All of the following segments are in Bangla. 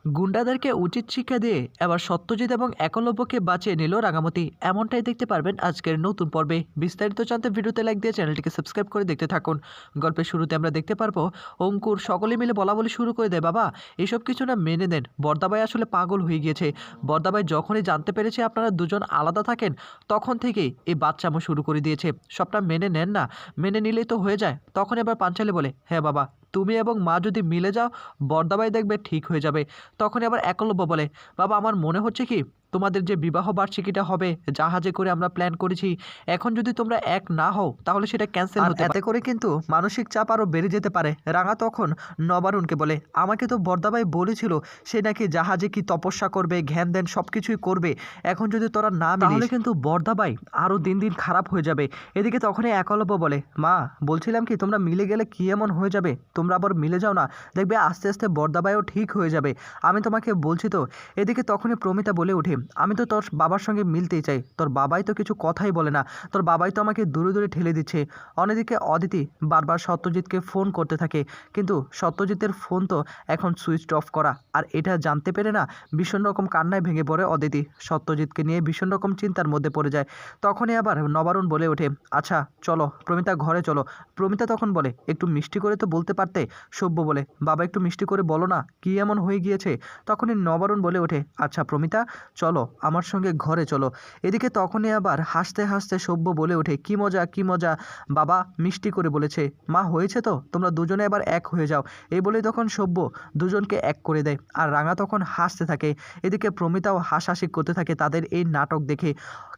গুন্ডাদেরকে উচিত শিক্ষা দিয়ে এবার সত্যজিৎ এবং একলব্যকে বাঁচিয়ে নিল রাঙামতি, এমনটাই দেখতে পারবেন আজকের নতুন পর্বে। বিস্তারিত জানতে ভিডিওতে লাইক দিয়ে চ্যানেলটিকে সাবস্ক্রাইব করে দেখতে থাকুন। গল্পের শুরুতে আমরা দেখতে পারবো অঙ্কুর সকলে মিলে বলা বলি শুরু করে দেয়, বাবা এসব কিছু না মেনে নেন, বর্দাবাই আসলে পাগল হয়ে গিয়েছে। বর্দাবাই যখনই জানতে পেরেছে আপনারা দুজন আলাদা থাকেন তখন থেকেই এই বাচ্চামো শুরু করে দিয়েছে, সবটা মেনে নেন না, মেনে নিলেই তো হয়ে যায়। তখন এবার পাঞ্চালি বলে, হ্যাঁ বাবা তুমি এবং মা যদি মিলে যাও বর্দাবাই দেখবে ঠিক হয়ে যাবে। তখন আবার একলব্য বলে, বাবা আমার মনে হচ্ছে কি তোমাদের যে বিবাহ বার্ষিকীটা হবে জাহাজে করে আমরা প্ল্যান করেছি, এখন যদি তোমরা এক না হও তাহলে সেটা ক্যান্সেল হতে পারে, এতে করে কিন্তু মানসিক চাপ আরও বেড়ে যেতে পারে। রাঙা তখন নবারুণকে বলে, আমাকে তো বর্দাবাই বলেছিল সে নাকি জাহাজে কি তপস্যা করবে, ঘ্যান দেন সব কিছুই করবে, এখন যদি তোরা না মিলিস তাহলে কিন্তু বর্দাবাই আরও দিন দিন খারাপ হয়ে যাবে। এদিকে তখনই একলব্য বলে, মা বলছিলাম কি তোমরা মিলে গেলে কি এমন হয়ে যাবে, তোমরা আবার মিলে যাও না, দেখবে আস্তে আস্তে বর্দাবাইও ঠিক হয়ে যাবে, আমি তোমাকে বলছি তো। এদিকে তখনই প্রমিতা বলে ওঠে, আমি তো তোর বাবার সঙ্গে মিলতেই চাই, তোর বাবাই তো কিছু কথাই বলে না, তোর বাবাই তো আমাকে দূরে দূরে ঠেলে দিচ্ছে। অন্যদিকে অদিতি বারবার সত্যজিৎকে ফোন করতে থাকে, কিন্তু সত্যজিতের ফোন তো এখন সুইচ অফ করা, আর এটা জানতে পেরে না ভীষণ রকম কান্নায় ভেঙে পড়ে অদিতি, সত্যজিৎকে নিয়ে ভীষণ রকম চিন্তার মধ্যে পড়ে যায়। তখনই আবার নবারুণ বলে ওঠে, আচ্ছা চলো প্রমিতা ঘরে চলো। প্রমিতা তখন বলে, একটু মিষ্টি করে তো বলতে পারতে। সভ্য বলে, বাবা একটু মিষ্টি করে বলো না কি এমন হয়ে গিয়েছে। তখনই নবারুণ বলে ওঠে, আচ্ছা প্রমিতা চলো আমার সঙ্গে ঘরে চলো। এদিকে তখনই আবার হাসতে হাসতে সভ্য বলে ওঠে, কি মজা কি মজা, বাবা মিষ্টি করে বলেছে, মা হয়েছে তো তোমরা দুজনে এবার এক হয়ে যাও। এই বলেই তখন সভ্য দুজনকে এক করে দেয়, আর রাঙা তখন হাসতে থাকে। এদিকে প্রমিতাও হাসাহাসি করতে থাকে তাদের এই নাটক দেখে।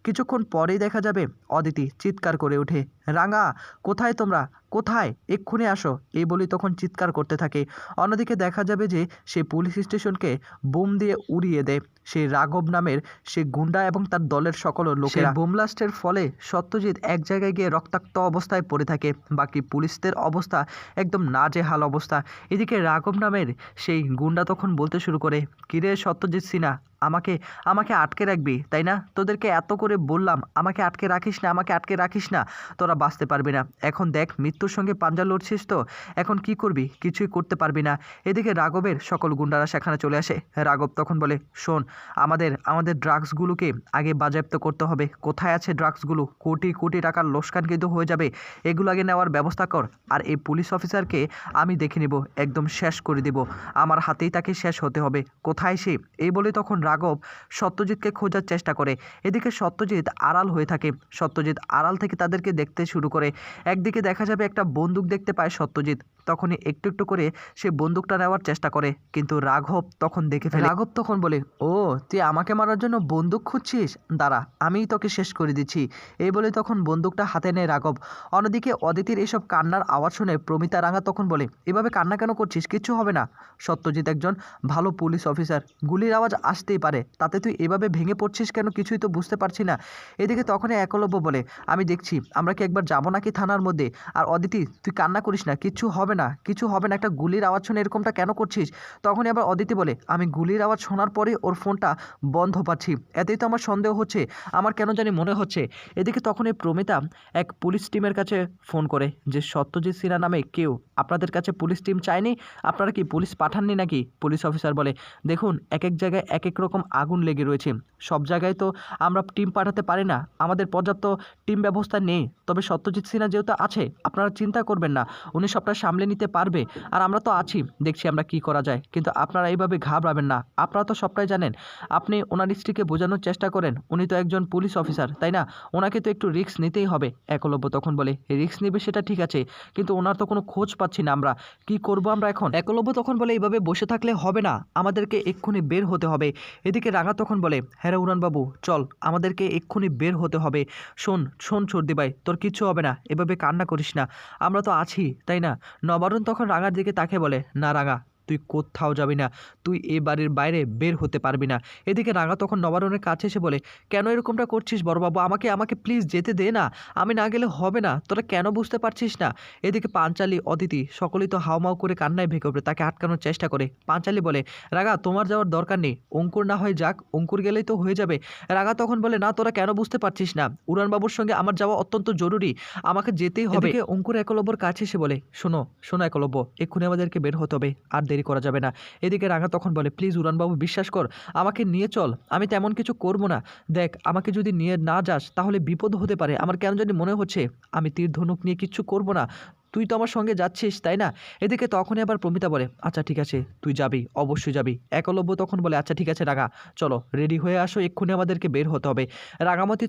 কিছুক্ষণ পরেই দেখা যাবে অদিতি চিৎকার করে ওঠে, রাঙা কোথায় তোমরা, কোথায়, এক্ষুনি আসো, এই বলেই তখন চিৎকার করতে থাকে। অন্যদিকে দেখা যাবে যে সে পুলিশ স্টেশনকে বোম দিয়ে উড়িয়ে দেয় সেই রাঘব নামের সে গুন্ডা এবং তার দলের সকল লোকেরা। বোম ব্লাস্টের ফলে সত্যজিৎ এক জায়গায় গিয়ে রক্তাক্ত অবস্থায় পড়ে থাকে, বাকি পুলিশদের অবস্থা একদম নাজেহাল অবস্থা। এদিকে রাঘব নামের সেই গুন্ডা তখন বলতে শুরু করে, কিরে সত্যজিৎ সিনহা, আমাকে আমাকে আটকে রাখবি তাই না, তোদেরকে এত করে বললাম আমাকে আটকে রাখিস না, আমাকে আটকে রাখিস না, তোরা বাঁচতে পারবি না, এখন দেখ মৃত্যুর সঙ্গে পাঞ্জা লড়ছিস তো, এখন কি করবি, কিছুই করতে পারবি না। এদিকে রাঘবের সকল গুন্ডারা সেখানে চলে আসে। রাঘব তখন বলে, শোন আমাদের আমাদের ড্রাগসগুলোকে আগে বাজেয়াপ্ত করতে হবে, কোথায় আছে ড্রাগসগুলো, কোটি কোটি টাকার লোকসান কিন্তু হয়ে যাবে, এগুলো আগে নেওয়ার ব্যবস্থা কর, আর এই পুলিশ অফিসারকে আমি দেখে নিব, একদম শেষ করে দিব, আমার হাতেই তাকে শেষ হতে হবে, কোথায় সে। এই বলে তখন রাঘব সত্যজিৎকে খোঁজার চেষ্টা করে। এদিকে সত্যজিৎ আড়াল হয়ে থাকে, সত্যজিৎ আড়াল থেকে তাদেরকে দেখতে শুরু করে। একদিকে দেখা যাবে একটা বন্দুক দেখতে পায় সত্যজিৎ, তখনই একটু একটু করে সে বন্দুকটা নেওয়ার চেষ্টা করে, কিন্তু রাঘব তখন দেখে ফেলে। রাঘব তখন বলে, ও তুই আমাকে মারার জন্য বন্দুক খুঁজছিস, দাঁড়া আমিই তোকে শেষ করে দিচ্ছি। এই বলে তখন বন্দুকটা হাতে নেয় রাঘব। অন্যদিকে অদিতির এসব কান্নার আওয়াজ শুনে প্রমিতা রাঙা তখন বলে, এভাবে কান্না কেন করছিস, কিচ্ছু হবে না, সত্যজিৎ একজন ভালো পুলিশ অফিসার, গুলির আওয়াজ আসতেই পারে, তাতে তুই এভাবে ভেঙে পড়ছিস কেন, কিছুই তো বুঝতে পারছি না। এদিকে তখনই একলব্য বলে, আমি দেখছি আমরা কি একবার যাবো নাকি থানার মধ্যে, আর অদিতি তুই কান্না করিস না, কিচ্ছু হবে না, কিছু হবে না, একটা গুলির আওয়াজ শুনে এরকমটা কেন করছিস। তখনই আবার অদিতি বলে, আমি গুলির আওয়াজ শোনার পরে ওর ফোনটা বন্ধ পাচ্ছি, এতেই তো আমার সন্দেহ হচ্ছে, আমার কেন জানি মনে হচ্ছে। এদিকে তখনই প্রমিতা এক পুলিশ টিমের কাছে ফোন করে যে সত্যজিৎ সিনহা নামে কেউ আপনাদের কাছে পুলিশ টিম চায়নি, আপনারা কি পুলিশ পাঠাননি নাকি। পুলিশ অফিসার বলে, দেখুন এক এক জায়গায় এক এক রকম আগুন লেগে রয়েছে, সব জায়গায় তো আমরা টিম পাঠাতে পারি না, আমাদের পর্যাপ্ত টিম ব্যবস্থা নেই, তবে সত্যজিৎ সিনহা যেহেতু আছে আপনারা চিন্তা করবেন না, উনি সবটা সামলে নিতে পারবে, আর আমরা তো আছি, দেখছি আমরা কি করা যায়, কিন্তু আপনারা এইভাবে ঘাবড়াবেন না, আপনারা তো সবটাই জানেন, আপনি ওনার স্ত্রীকে বোঝানোর চেষ্টা করেন, উনি তো একজন পুলিশ অফিসার তাই না, ওনাকে তো একটু রিস্ক নিতেই হবে। একলব্য তখন বলে, রিস্ক নেবে সেটা ঠিক আছে, কিন্তু ওনার তো কোনো খোঁজ পাচ্ছি না, আমরা কি করব আমরা এখন। একলব্য তখন বলে, এইভাবে বসে থাকলে হবে না, আমাদেরকে এক্ষুনি বের হতে হবে। এদিকে রাঙা তখন বলে, হ্যাঁ উড়ানবাবু চল, আমাদেরকে এক্ষুনি বের হতে হবে, শোন শোন সর্দি ভাই তোর কিচ্ছু হবে না, এভাবে কান্না করিস না, আমরা তো আছি তাই না। নবারুণ তখন রাঙার দিকে তাকে বলে, না রাঙা তুই কোথাও যাবি না, তুই এ বাড়ির বাইরে বের হতে পারবি না। এদিকে রাঙা তখন নবারুণের কাছে এসে বলে, কেন এরকমটা করছিস বড়বাবু, আমাকে আমাকে প্লিজ যেতে দে না, আমি না গেলে হবে না, তোরা কেন বুঝতে পারছিস না। এদিকে পাঞ্চালি অদিতি সকলেই তো হাউমাউ করে কান্নায় ভেঙে পড়ে, তাকে আটকানোর চেষ্টা করে। পাঞ্চালি বলে, রাঙা তোমার যাওয়ার দরকার নেই, অঙ্কুর না হয় যাক, অঙ্কুর গেলেই তো হয়ে যাবে। রাঙা তখন বলে, না তোরা কেন বুঝতে পারছিস না, উড়ানবাবুর সঙ্গে আমার যাওয়া অত্যন্ত জরুরি, আমাকে যেতেই হবে। অঙ্কুর একলব্যর কাছে এসে বলে, শোনো শোনো একলব্য, এক্ষুনি আমাদেরকে বের হতে হবে, আর দেরি করা যাবে না। এদিকে রাঙা তখন বলে, প্লিজ উড়ানবাবু বিশ্বাস কর, আমাকে নিয়ে চল, আমি তেমন কিছু করব না। দেখ, আমাকে যদি নিয়ে না যাস তাহলে বিপদ হতে পারে। আমার কেন জানি মনে হচ্ছে আমি তীর ধনুক নিয়ে কিচ্ছু করব না। তুই তো আমার সঙ্গে যাচ্ছিস, তাই না? এদিকে তখনই আবার প্রমিতা বলে, আচ্ছা ঠিক আছে, তুই যাবি, অবশ্যই যাবি। একলব্য তখন বলে, আচ্ছা ঠিক আছে রাঙা, চলো রেডি হয়ে আসো, এক্ষুনি আমাদেরকে বের হতে হবে। রাঙামতি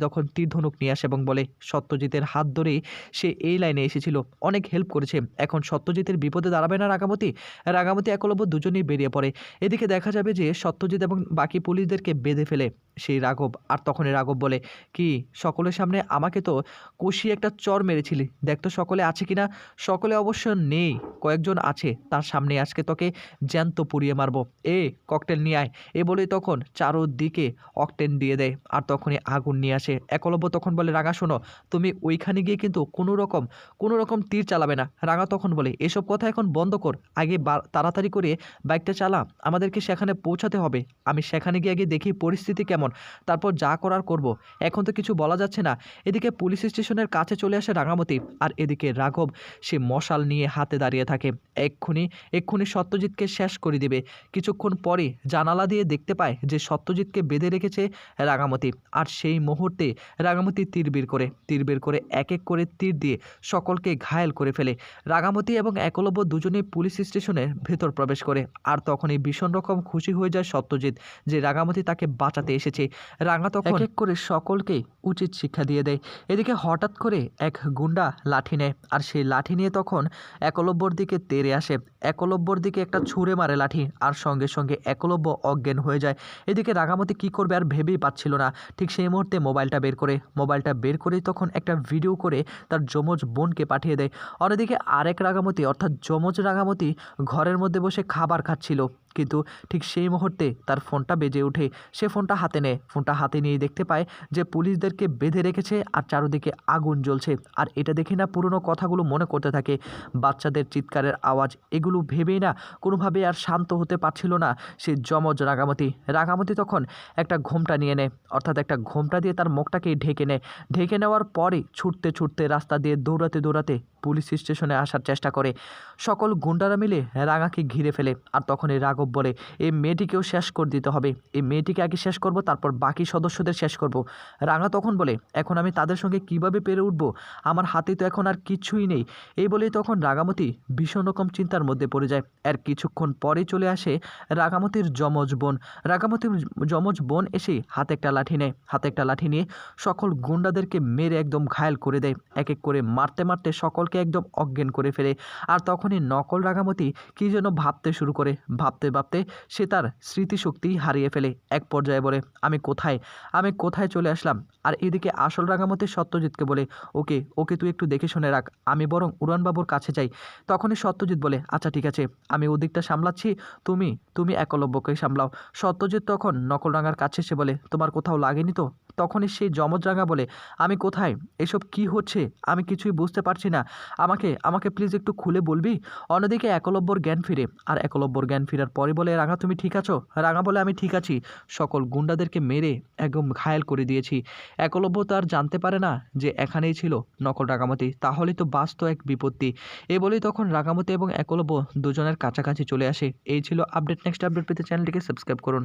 তখন তীর ধনুক নিয়ে আসে এবং বলে, সত্যজিতের হাত ধরেই সে এই লাইনে এসেছিল, অনেক হেল্প করেছে। এখন সত্যজিতের বিপদে দাঁড়াবে না রাঙামতি একলব্য দুজনেই বেরিয়ে পড়ে। এদিকে দেখা যাবে যে সত্যজিৎ এবং বাকি পুলিশদেরকে বেঁধে ফেলে সেই রাঘব। আর তখনই রাঘব বলে, কি সকলের সামনে আমাকে তো কষিয়ে একটা চর মেরেছিলি, দেখ তো সকলে আছে কিনা। সকলে অবশ্য নেই, কয়েকজন আছে, তার সামনে আজকে তোকে জ্যান্ত পুড়িয়ে মারবো। ককটেল নিয়ে আয়। বলেই তখন চারোদিকে অকটেন দিয়ে দেয় আর তখনই আগুন নিয়ে আসে। একলব্য তখন বলে, রাঙা শোনো, তুমি ওইখানে গিয়ে কিন্তু কোনো রকম তীর চালাবে না। রাঙা তখন বলে, এসব কথা এখন বন্ধ কর, আগে তাড়াতাড়ি করে বাইকটা চালা, আমাদেরকে সেখানে পৌঁছাতে হবে। আমি সেখানে গিয়ে আগে দেখি পরিস্থিতি কেমন, তারপর যা করার করব। এখন তো কিছু বলা যাচ্ছে না। এদিকে পুলিশ স্টেশনের কাছে চলে আসে রাঙামতি, আর এদিকে রাঘব সে মশাল নিয়ে হাতে দাঁড়িয়ে থাকে। এক্ষুনি সত্যজিৎকে শেষ করে দিবে। কিছুক্ষণ পরে জানালা দিয়ে দেখতে পায় যে সত্যজিৎকে বেঁধে রেখেছে রাঙামতি। আর সেই মুহূর্তে রাঙামতি তীর বের করে এক এক করে তীর দিয়ে সকলকে ঘায়েল করে ফেলে। রাঙামতি এবং একলব্য দুজনেই পুলিশ স্টেশনের ভেতর প্রবেশ করে। আর তখনই ভীষণ রকম খুশি হয়ে যায় সত্যজিৎ যে রাঙামতি তাকে বাঁচাতে এসেছে। রাঙা তখন এক এক করে সকলকে উচিত শিক্ষা দিয়ে দেয়। এদিকে হঠাৎ করে এক গুন্ডা লাঠি নেয়, আর সেই লাঠি নিয়ে তখন একলব্যর দিকে তেড়ে আসে। একলব্যর দিকে একটা ছুঁড়ে মারে লাঠি, আর সঙ্গে সঙ্গে একলব্য অজ্ঞান হয়ে যায়। এদিকে রাঙামতি কি করবে আর ভেবেই পাচ্ছিল না। ঠিক সেই মুহূর্তে মোবাইলটা বের করে তখন একটা ভিডিও করে তার যমজ বোনকে পাঠিয়ে দেয়। অন্যদিকে আরেক রাঙামতি অর্থাৎ যমজ রাঙামতি ঘরের মধ্যে বসে খাবার খাচ্ছিল, কিন্তু ঠিক সেই মুহূর্তে তার ফোনটা বেজে ওঠে। সে ফোনটা হাতে নিয়ে দেখতে পায় যে পুলিশদেরকে বেঁধে রেখেছে আর চারদিকে আগুন জ্বলছে। আর এটা দেখে না পুরনো কথাগুলো মনে করতে থাকে, বাচ্চাদের চিৎকারের আওয়াজ, এগুলো ভেবেই না কোনোভাবে আর শান্ত হতে পারছিল না সে যমজ রাঙামতি তখন একটা ঘোমটা নিয়ে নেয়, অর্থাৎ একটা ঘোমটা দিয়ে তার মুখটাকে ঢেকে নেওয়ার পরে ছুটতে রাস্তা দিয়ে দৌড়াতে পুলিশ স্টেশনে আসার চেষ্টা করে। সকল গুন্ডারা মিলে রাঙাকে ঘিরে ফেলে। আর তখনই রাঘব বলে, এই মেয়েটিকেও শেষ করে দিতে হবে, এই মেয়েটিকে আগে শেষ করব, তারপর বাকি সদস্যদের শেষ করব। রাঙা তখন বলে, এখন আমি তাদের সঙ্গে কিভাবে পেরে উঠব, আমার হাতে তো এখন আর কিছুই নেই। বলেই তখন রাঙামতি ভীষণ রকম চিন্তার মধ্যে পড়ে যায়। আর কিছুক্ষণ পরেই চলে আসে রাঙামতির যমজ বোন এসে হাতে একটা লাঠি নিয়ে সকল গুন্ডাদেরকে মেরে একদম ঘায়েল করে দেয়। এক এক করে মারতে সকলকে একদম অজ্ঞান করে ফেলে। আর তখনই নকল রাঙামতি কি যেন ভাবতে শুরু করে, ভাবতে সে তার স্মৃতিশক্তি হারিয়ে ফেলে। এক পর্যায়ে বলে, আমি কোথায় চলে আসলাম। আর এদিকে আসল রাঙামতি সত্যজিৎকে বলে, ওকে তুই একটু দেখে শুনে রাখ, আমি বরং উড়ানবাবুর কাছে যাই। তখনই সত্যজিৎ বলে, আচ্ছা ঠিক আছে, আমি ওদিকটা সামলাচ্ছি, তুমি একলব্যকে সামলাও। সত্যজিৎ তখন নকল রাঙার কাছে এসে বলে, তোমার কোথাও লাগেনি তো? তখনই সেই যমজ রাঙা বলে, আমি কোথায়, এসব কি হচ্ছে, আমি কিছুই বুঝতে পারছি না, আমাকে প্লিজ একটু খুলে বলবি। অন্যদিকে একলব্যর জ্ঞান ফেরার পরে বলে, রাঙা তুমি ঠিক আছো? রাঙা বলে, আমি ঠিক আছি, সকল গুন্ডাদেরকে মেরে একদম ঘায়েল করে দিয়েছি। একলব্য তো আর জানতে পারে না যে এখানেই ছিল নকল রাঙামতি, তাহলে তো বাস্ত এক বিপত্তি। বলেই তখন রাঙামতি এবং একলব্য দুজনের কাছাকাছি চলে আসে। এই ছিল আপডেট। নেক্সট আপডেট পেতে চ্যানেলটিকে সাবস্ক্রাইব করুন।